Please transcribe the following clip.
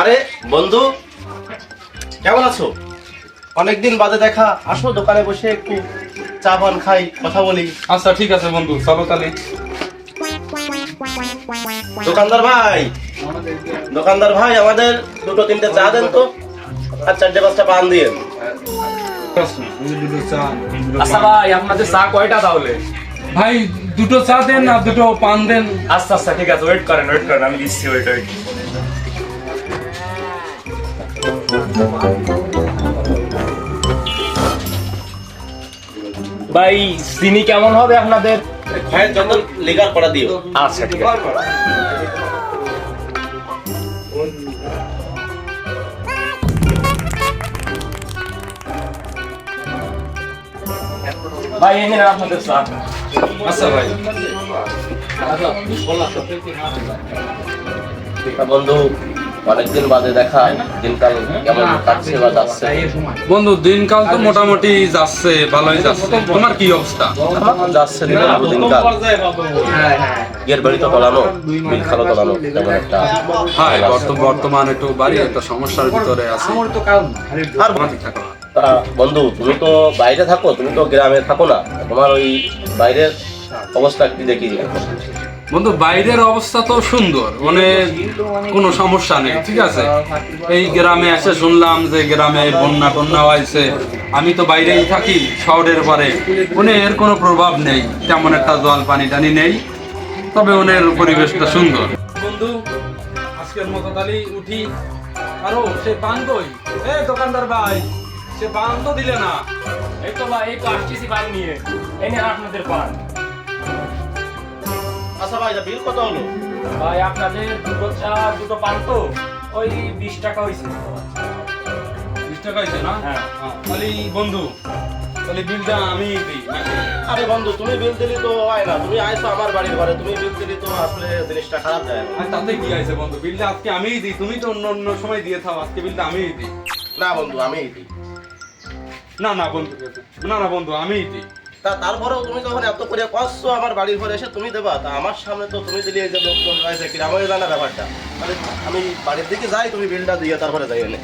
আরে বন্ধু, কেমন আছো? অনেকদিন বাদে দেখা, আসো দোকানে বসে একটু চা পান খাই, কথা বলি। আচ্ছা ঠিক আছে বন্ধু, চলো তাহলে। দোকানদার ভাই, দোকানদার ভাই, আমাদের দুটো তিনটে চা দেন তো, আর চারটে পাঁচটা পান দিয়ে। আচ্ছা ভাই, আপনাদের চা কয়টা তাহলে? ভাই দুটো চা দেন আর দুটো পান দেন। আচ্ছা আচ্ছা ঠিক আছে, ওয়েট করেন আমি দিচ্ছি, ওয়েট। ভাই চিনি কেমন হবে আপনাদের? ভাই যত লেগার করা দিও। আচ্ছা ঠিক আছে। ভাই এই নিন আপনাদের চা। আচ্ছা ভাই। বন্ধু, অনেকদিন বাদে দেখা, দিনকাল কেমন কাটছে বা যাচ্ছে? বন্ধু দিনকাল তো মোটামুটি যাচ্ছে, ভালোই যাচ্ছে। তোমার কি অবস্থা? যাচ্ছে দিনকাল। বিয়ের বাড়ি তো তলানো, বিল খালো তলানো, তেমন একটা। হ্যাঁ, বর্তমান একটু বাড়ি একটা সমস্যার ভিতরে আছে। আর তা বন্ধু, তুমি তো বাইরে থাকো, তুমি তো গ্রামে থাকো না, তোমার ওই বাইরের অবস্থা কি দেখি? বন্ধু বাইরের অবস্থা তো সুন্দর, মানে কোনো সমস্যা নেই, ঠিক আছে। এই গ্রামে এসে শুনলাম যে গ্রামে বন্যা টন্যা হয়েছে। আমি তো বাইরেই থাকি শহরের পরে, মানে এর কোনো প্রভাব নেই, তেমন একটা জল পানি টানি নেই, তবে ওনের পরিবেশটা সুন্দর। বন্ধু আজকের মতো তাহলে উঠি। আরো সে পান কই? এ দোকানদার ভাই, সে পান তো দিলে না। এই তো ভাই, এই তো আসতেছি পান নিয়ে। এই নিন আপনাদের পান। আচ্ছা ভাই, বিল কত হলো? ভাই আপনাদের দুটো চা দুটো পান তো ওই 20 টাকা হয়েছে। 20 টাকা হয়েছে না? হ্যাঁ। তাহলে বন্ধু, তাহলে বিলটা আমি দিই নাকি? আরে বন্ধু, তুমি বিল দিলি তো হয় না, তুমি আইছো আমার বাড়ির ঘরে, তুমি বিল দিলি তো আসলে জিনিসটা খারাপ যায় না। আর তাতে কি আছে বন্ধু, বিলটা আজকে আমিই দিই, তুমি তো অন্য অন্য সময় দিয়ে থাও, আজকে বিলটা আমিই দিই। না বন্ধু, আমিই দিই। না বন্ধু, না বন্ধু, আমিই দিই। তারপরেও তুমি যখন এত করে কষ্ট আমার বাড়ির ঘরে এসে তুমি দেবা, তা আমার সামনে তো তুমি দিলে, এই যে লোকজন রয়েছে কিরামই জানা ব্যাপারটা, মানে আমি বাড়ির দিকে যাই, তুমি বিলটা দিয়ে তারপরে যাই এনে।